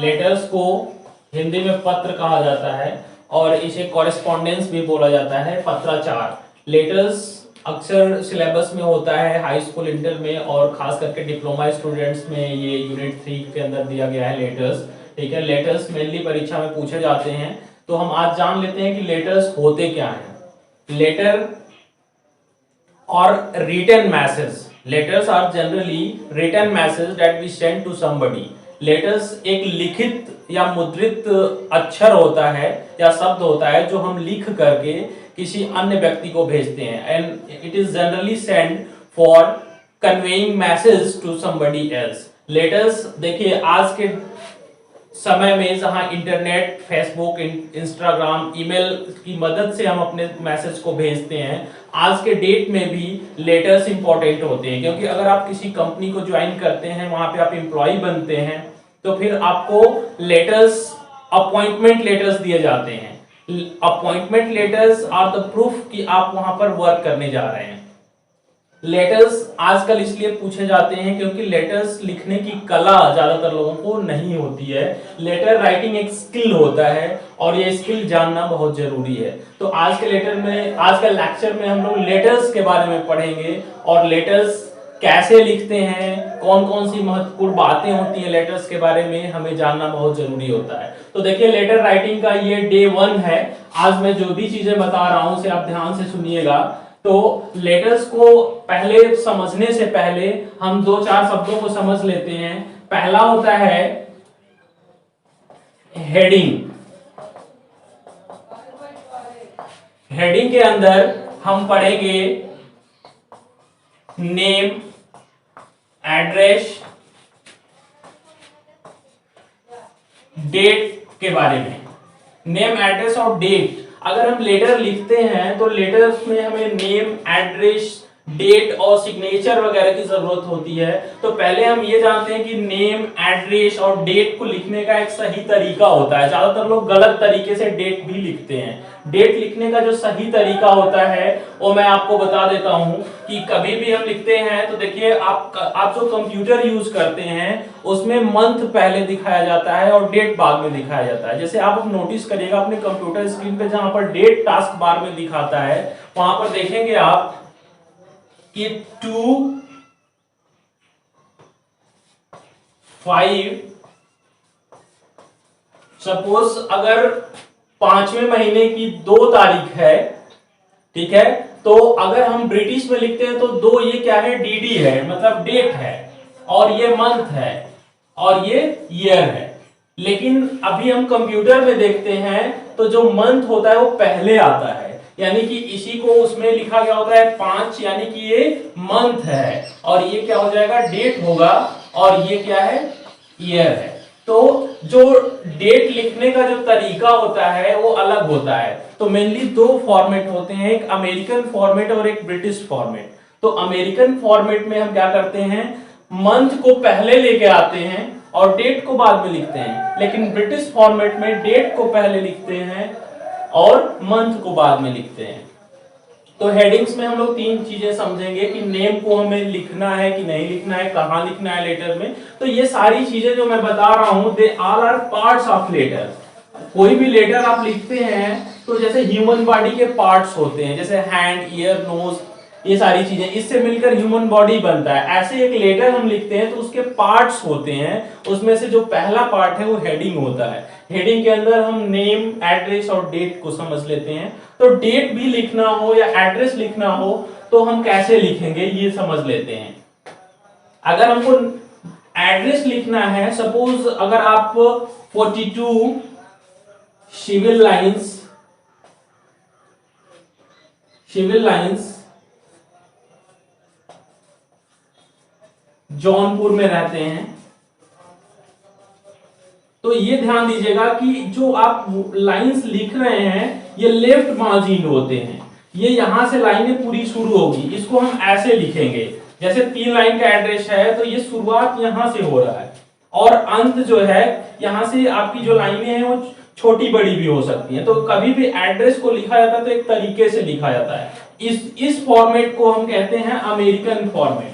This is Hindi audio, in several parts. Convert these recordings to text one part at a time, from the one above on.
लेटर्स को हिंदी में पत्र कहा जाता है और इसे कॉरेस्पॉन्डेंस भी बोला जाता है, पत्राचार। लेटर्स अक्सर सिलेबस में होता है हाई स्कूल इंटर में, और खास करके डिप्लोमा स्टूडेंट्स में ये यूनिट 3 के अंदर दिया गया है लेटर्स। ठीक है, लेटर्स मेनली परीक्षा में पूछे जाते हैं। तो हम आज जान लेते हैं कि लेटर्स होते क्या हैं। लेटर और written message. Letters are generally written message that we send to somebody. Letters एक लिखित या मुद्रित अक्षर होता है या शब्द होता है जो हम लिख करके किसी अन्य व्यक्ति को भेजते हैं, and it is generally send for conveying message to somebody else. Letters देखिए, आज के समय में जहां इंटरनेट, फेसबुक, इंस्टाग्राम, ईमेल की मदद से हम अपने मैसेज को भेजते हैं, आज के डेट में भी लेटर्स इंपॉर्टेंट होते हैं। क्योंकि अगर आप किसी कंपनी को ज्वाइन करते हैं, वहां पे आप एम्प्लॉय बनते हैं, तो फिर आपको लेटर्स, अपॉइंटमेंट लेटर्स दिए जाते हैं। Appointment letters are the proof कि आप वहां पर वर्क करने जा रहे हैं। लेटर्स आजकल इसलिए पूछे जाते हैं क्योंकि लेटर्स लिखने की कला ज्यादातर लोगों को नहीं होती है। लेटर राइटिंग एक स्किल होता है और ये स्किल जानना बहुत जरूरी है। तो आज के लेक्चर में हम लोग लेटर्स के बारे में पढ़ेंगे और लेटर्स कैसे लिखते हैं, कौन कौन सी महत्वपूर्ण बातें होती हैं लेटर्स के बारे में, हमें जानना बहुत जरूरी होता है। तो देखिए, लेटर राइटिंग का ये डे 1 है। आज मैं जो भी चीजें बता रहा हूं उसे आप ध्यान से सुनिएगा। तो लेटर्स को पहले समझने से पहले हम 2-4 शब्दों को समझ लेते हैं। पहला होता है हेडिंग। हेडिंग के अंदर हम पढ़ेंगे नेम, एड्रेस, डेट के बारे में। नेम, एड्रेस और डेट। अगर हम लेटर लिखते हैं तो लेटर्स में हमें नेम, एड्रेस, डेट और सिग्नेचर वगैरह की जरूरत होती है। तो पहले हम ये जानते हैं कि नेम, एड्रेस और डेट को लिखने का एक सही तरीका होता है। ज्यादातर लोग गलत तरीके से डेट भी लिखते हैं। डेट लिखने का जो सही तरीका होता है वो मैं आपको बता देता हूं कि कभी भी हम लिखते हैं तो देखिए, आप जो कंप्यूटर यूज करते हैं उसमें मंथ पहले दिखाया जाता है और डेट बाद में दिखाया जाता है। जैसे आप नोटिस करिएगा अपने कंप्यूटर स्क्रीन पे, जहां पर डेट टास्क बार में दिखाता है, वहां पर देखेंगे आप कि 2/5। सपोज अगर 5वें महीने की 2 तारीख है, ठीक है, तो अगर हम ब्रिटिश में लिखते हैं तो 2 ये क्या है, डीडी है, मतलब डेट है, और ये मंथ है और ये ईयर है। लेकिन अभी हम कंप्यूटर में देखते हैं तो जो मंथ होता है वो पहले आता है, यानी कि इसी को उसमें लिखा गया होता है 5, यानी कि ये मंथ है, और ये क्या हो जाएगा, डेट होगा, और ये क्या है, ईयर है। तो जो डेट लिखने का जो तरीका होता है वो अलग होता है। तो मेनली 2 फॉर्मेट होते हैं, एक अमेरिकन फॉर्मेट और एक ब्रिटिश फॉर्मेट। तो अमेरिकन फॉर्मेट में हम क्या करते हैं, मंथ को पहले लेके आते हैं और डेट को बाद में लिखते हैं। लेकिन ब्रिटिश फॉर्मेट में डेट को पहले लिखते हैं और मंथ को बाद में लिखते हैं। तो हेडिंग्स में हम लोग 3 चीजें समझेंगे कि नेम को हमें लिखना है कि नहीं लिखना है, कहां लिखना है लेटर में। तो ये सारी चीजें जो मैं बता रहा हूं, they all are parts of letter. कोई भी लेटर आप लिखते हैं तो जैसे ह्यूमन बॉडी के पार्ट्स होते हैं, जैसे हैंड, ईयर, नोज, ये सारी चीजें, इससे मिलकर ह्यूमन बॉडी बनता है। ऐसे एक लेटर हम लिखते हैं तो उसके पार्ट्स होते हैं। उसमें से जो पहला पार्ट है वो हेडिंग होता है। हेडिंग के अंदर हम नेम, एड्रेस और डेट को समझ लेते हैं। तो डेट भी लिखना हो या एड्रेस लिखना हो तो हम कैसे लिखेंगे ये समझ लेते हैं। अगर हमको एड्रेस लिखना है, सपोज अगर आप 42 सिविल लाइंस जौनपुर में रहते हैं, तो ये ध्यान दीजिएगा कि जो आप लाइंस लिख रहे हैं ये लेफ्ट मार्जिन होते हैं। ये यहां से लाइनें पूरी शुरू होगी, इसको हम ऐसे लिखेंगे। जैसे 3 लाइन का एड्रेस है तो ये शुरुआत यहां से हो रहा है और अंत जो है यहां से, आपकी जो लाइनें हैं वो छोटी बड़ी भी हो सकती हैं। तो कभी भी एड्रेस को लिखा जाता है तो एक तरीके से लिखा जाता है। इस फॉर्मेट को हम कहते हैं अमेरिकन फॉर्मेट।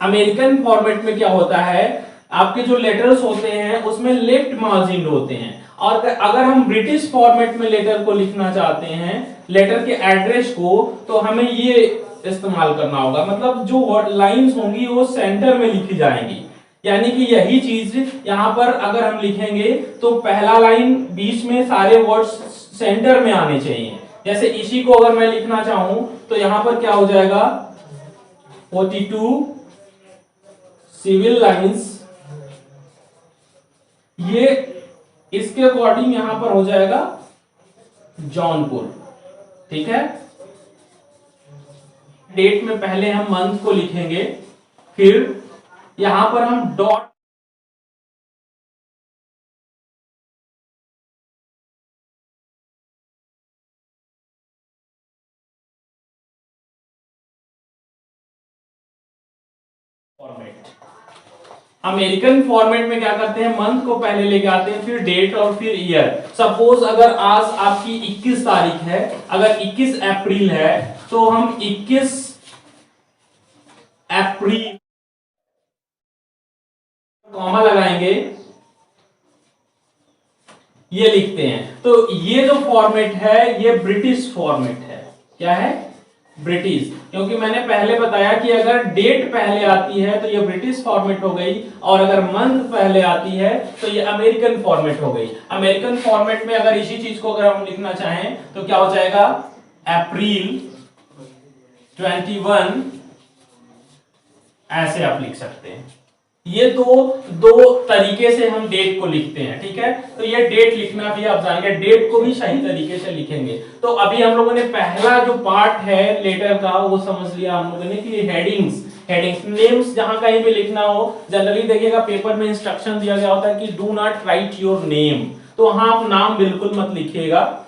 अमेरिकन फॉर्मेट में क्या होता है, आपके जो लेटर्स होते हैं उसमें लेफ्ट मार्जिन होते हैं, और अगर हम ब्रिटिश फॉर्मेट में लेटर को लिखना चाहते हैं, लेटर के एड्रेस को, तो हमें ये इस्तेमाल करना होगा। मतलब जो लाइंस होंगी वो सेंटर में लिखी जाएंगी, यानी कि यही चीज यहां पर अगर हम लिखेंगे तो पहला लाइन बीच में सारे वर्ड्स सेंटर में आने चाहिए। जैसे इसी को अगर मैं लिखना चाहूं तो यहां पर क्या हो जाएगा, 42 सिविल लाइंस, ये इसके अकॉर्डिंग यहां पर हो जाएगा जौनपुर। ठीक है, डेट में पहले हम मंथ को लिखेंगे, फिर यहां पर हम डॉट फॉर्मेट, अमेरिकन फॉर्मेट में क्या करते हैं, मंथ को पहले लेके आते हैं, फिर डेट और फिर ईयर। सपोज अगर आज आपकी 21 तारीख है, अगर 21 अप्रैल है तो हम 21 अप्रैल कॉमा लगाएंगे, ये लिखते हैं। तो ये जो फॉर्मेट है ये ब्रिटिश फॉर्मेट है। क्या है, ब्रिटिश, क्योंकि मैंने पहले बताया कि अगर डेट पहले आती है तो ये ब्रिटिश फॉर्मेट हो गई, और अगर मंथ पहले आती है तो ये अमेरिकन फॉर्मेट हो गई। अमेरिकन फॉर्मेट में अगर इसी चीज को अगर हम लिखना चाहें तो क्या हो जाएगा, अप्रैल 21, ऐसे आप लिख सकते हैं। ये दो तरीके से हम डेट को लिखते हैं। ठीक है, तो ये डेट लिखना भी आप जानेंगे, डेट को भी सही तरीके से लिखेंगे। तो अभी हम लोगों ने पहला जो पार्ट है लेटर का वो समझ लिया हम लोगों ने कि हेडिंग्स, नेम्स जहां कहीं भी लिखना हो, जनरली देखिएगा पेपर में इंस्ट्रक्शन दिया गया होता है कि do not right your name, तो वहां आप नाम बिल्कुल मत लिखिएगा।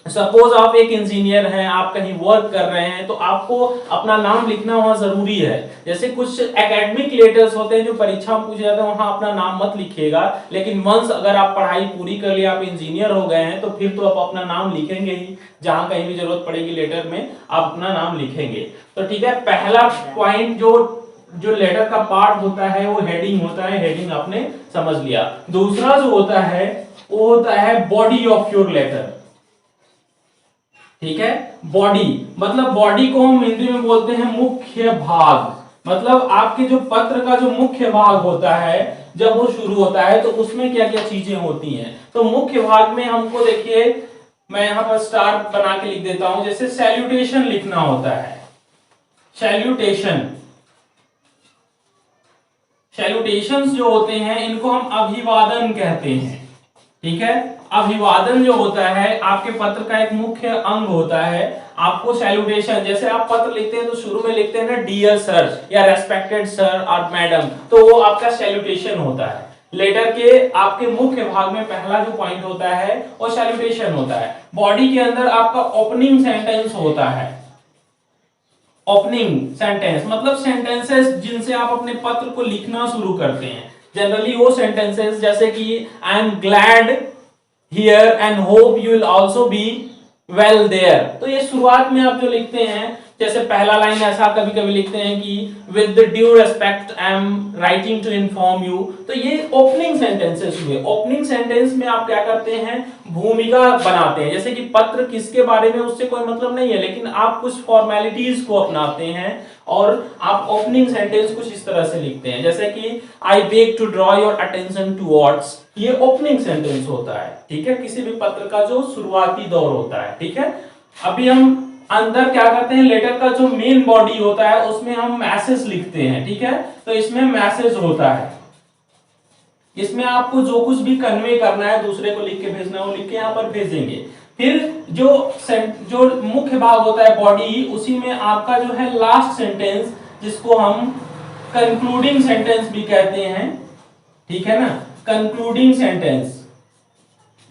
सपोज आप एक इंजीनियर हैं, आप कहीं वर्क कर रहे हैं, तो आपको अपना नाम लिखना वहां जरूरी है। जैसे कुछ एकेडमिक लेटर्स होते हैं जो परीक्षा में पूछे जाते हैं, वहां अपना नाम मत लिखिएगा, लेकिन वंस अगर आप पढ़ाई पूरी कर लिया, आप इंजीनियर हो गए हैं, तो फिर तो आप अपना नाम लिखेंगे ही, जहां कहीं भी जरूरत पड़ेगी लेटर में आप अपना नाम लिखेंगे। तो ठीक है, पहला पॉइंट जो लेटर का पार्ट होता है वो हेडिंग होता है, हेडिंग आपने समझ लिया। दूसरा जो होता है वो होता है बॉडी ऑफ योर लेटर। ठीक है, बॉडी मतलब बॉडी को हम हिंदी में बोलते हैं मुख्य भाग। मतलब आपके जो पत्र का जो मुख्य भाग होता है जब वो शुरू होता है तो उसमें क्या क्या चीजें होती हैं। तो मुख्य भाग में हमको देखिए, मैं यहां पर स्टार बना के लिख देता हूं। जैसे सैल्यूटेशन लिखना होता है, सैल्यूटेशंस जो होते हैं इनको हम अभिवादन कहते हैं। ठीक है, अभिवादन जो होता है आपके पत्र का एक मुख्य अंग होता है। आपको सैल्यूटेशन, जैसे आप पत्र लिखते हैं तो शुरू में लिखते हैं ना डियर सर या रेस्पेक्टेड सर और मैडम, तो वो आपका सैल्यूटेशन होता है। लेटर के आपके मुख्य भाग में पहला जो पॉइंट होता है वो सैल्यूटेशन होता है। बॉडी के अंदर आपका ओपनिंग सेंटेंस होता है। ओपनिंग सेंटेंस मतलब सेंटेंसेस जिनसे आप अपने पत्र को लिखना शुरू करते हैं। जनरली वो सेंटेंसेस जैसे कि I am glad here and hope you will also be well there, तो ये शुरुआत में आप जो लिखते हैं, जैसे पहला लाइन ऐसा कभी कभी लिखते हैं कि with the due respect I am writing to inform you, तो ये ओपनिंग सेंटेंसेस हुए। ओपनिंग सेंटेंस में आप क्या करते हैं, भूमिका बनाते हैं। जैसे कि पत्र किसके बारे में उससे कोई मतलब नहीं है, लेकिन आप कुछ फॉर्मेलिटीज को अपनाते हैं और आप ओपनिंग सेंटेंस कुछ इस तरह से लिखते हैं। जैसे कि I beg to draw your attention towards, ये ओपनिंग सेंटेंस होता है। ठीक है, किसी भी पत्र का जो शुरुआती दौर होता है। ठीक है, अभी हम अंदर क्या करते हैं, लेटर का जो मेन बॉडी होता है उसमें हम मैसेज लिखते हैं। ठीक है, तो इसमें मैसेज होता है, इसमें आपको जो कुछ भी कन्वे करना है, दूसरे को लिख के भेजना है, वो लिख के यहाँ पर भेजेंगे। फिर जो मुख्य भाग होता है बॉडी, उसी में आपका जो है लास्ट सेंटेंस, जिसको हम कंक्लूडिंग सेंटेंस भी कहते हैं। ठीक है ना, कंक्लूडिंग सेंटेंस,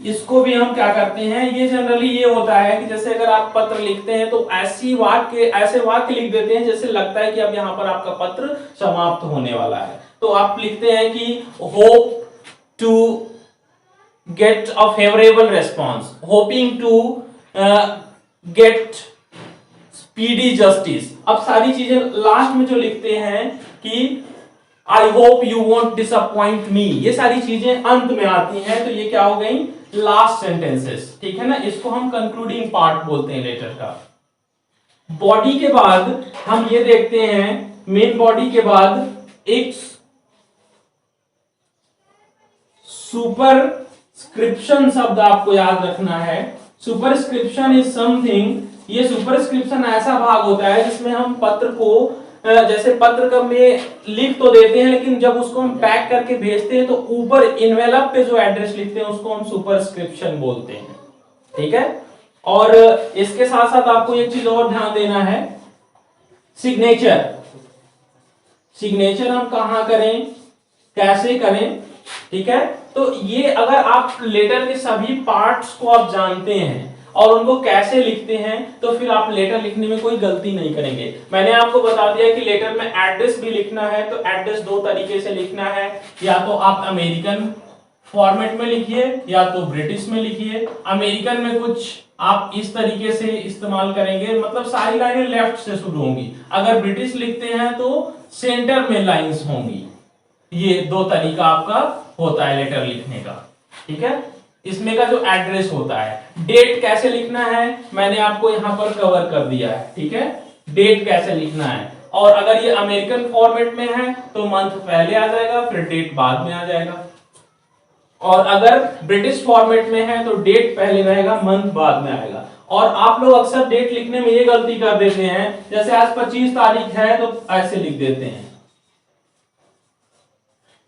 इसको भी हम क्या करते हैं, ये जनरली ये होता है कि जैसे अगर आप पत्र लिखते हैं तो ऐसे वाक्य लिख देते हैं जैसे लगता है कि अब यहाँ पर आपका पत्र समाप्त होने वाला है। तो आप लिखते हैं कि hope to get a favourable response, hoping to get speedy justice. अब सारी चीजें लास्ट में जो लिखते हैं कि I hope you won't disappoint me, ये सारी चीजें अंत में आती हैं, तो ये क्या हो गई, लास्ट सेंटेंसेस, ठीक है ना। इसको हम कंक्लूडिंग पार्ट बोलते हैं लेटर का। बॉडी के बाद हम ये देखते हैं, मेन बॉडी के बाद एक सुपरस्क्रिप्शन शब्द आपको याद रखना है। सुपरस्क्रिप्शन इज समथिंग, ये सुपरस्क्रिप्शन ऐसा भाग होता है जिसमें हम पत्र को, जैसे पत्र का में लिख तो देते हैं, लेकिन जब उसको हम पैक करके भेजते हैं तो ऊपर इनवेलप पे जो एड्रेस लिखते हैं उसको हम सुपरस्क्रिप्शन बोलते हैं, ठीक है। और इसके साथ साथ आपको एक चीज और ध्यान देना है, सिग्नेचर। सिग्नेचर हम कहां करें, कैसे करें, ठीक है। तो ये अगर आप लेटर के सभी पार्ट्स को आप जानते हैं और उनको कैसे लिखते हैं, तो फिर आप लेटर लिखने में कोई गलती नहीं करेंगे। मैंने आपको बता दिया कि लेटर में एड्रेस भी लिखना है, तो एड्रेस दो तरीके से लिखना है, या तो आप अमेरिकन फॉर्मेट में लिखिए या तो ब्रिटिश में लिखिए। अमेरिकन में कुछ आप इस तरीके से इस्तेमाल करेंगे, मतलब सारी लाइनें लेफ्ट से शुरू होंगी। अगर ब्रिटिश लिखते हैं तो सेंटर में लाइंस होंगी। ये दो तरीका आपका होता है लेटर लिखने का, ठीक है। इसमें का जो एड्रेस होता है, डेट कैसे लिखना है मैंने आपको यहां पर कवर कर दिया है, ठीक है। डेट कैसे लिखना है, और अगर ये अमेरिकन फॉर्मेट में है तो मंथ पहले आ जाएगा, फिर डेट बाद में आ जाएगा। और अगर ब्रिटिश फॉर्मेट में है तो डेट पहले रहेगा, मंथ बाद में आएगा। और आप लोग अक्सर डेट लिखने में ये गलती कर देते हैं, जैसे आज 25 तारीख है तो ऐसे लिख देते हैं।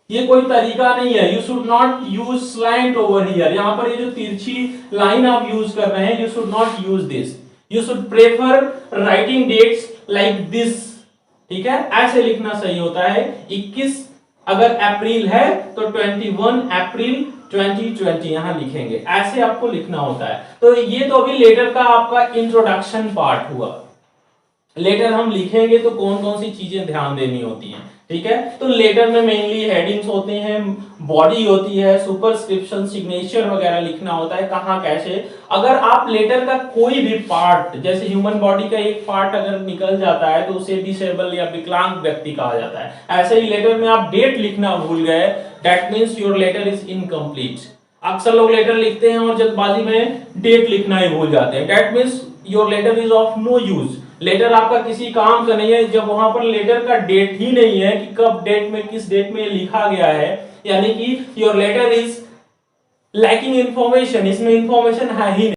ये कोई तरीका नहीं है। You should not use slant over here. यहां पर ये जो तिरछी लाइन आप यूज कर रहे हैं, you should not use this. You should prefer writing dates like this, ठीक है। ऐसे लिखना सही होता है। 21 अगर अप्रैल है तो 21 अप्रैल 2020 यहां लिखेंगे, ऐसे आपको लिखना होता है। तो ये तो अभी लेटर का आपका इंट्रोडक्शन पार्ट हुआ। लेटर हम लिखेंगे तो कौन कौन सी चीजें ध्यान देनी होती हैं, ठीक है। तो लेटर में मेनली हेडिंग्स होते हैं, बॉडी होती है, सुपरस्क्रिप्शन, सिग्नेचर वगैरह लिखना होता है, कहां कैसे। अगर आप लेटर का कोई भी पार्ट, जैसे ह्यूमन बॉडी का एक पार्ट अगर निकल जाता है तो उसे डिसेबल या विकलांग व्यक्ति कहा जाता है। ऐसे ही लेटर में आप डेट लिखना भूल गए, that means your letter is incomplete. अक्सर लोग लेटर लिखते हैं और जल्दबाजी में डेट लिखना ही भूल जाते हैं, that means your letter is of no use. Letter आपका किसी काम का नहीं है जब वहां पर लेटर का डेट ही नहीं है कि कब डेट में, किस डेट में लिखा गया है, यानी कि your letter is lacking information, इसमें इंफॉर्मेशन है ही नहीं।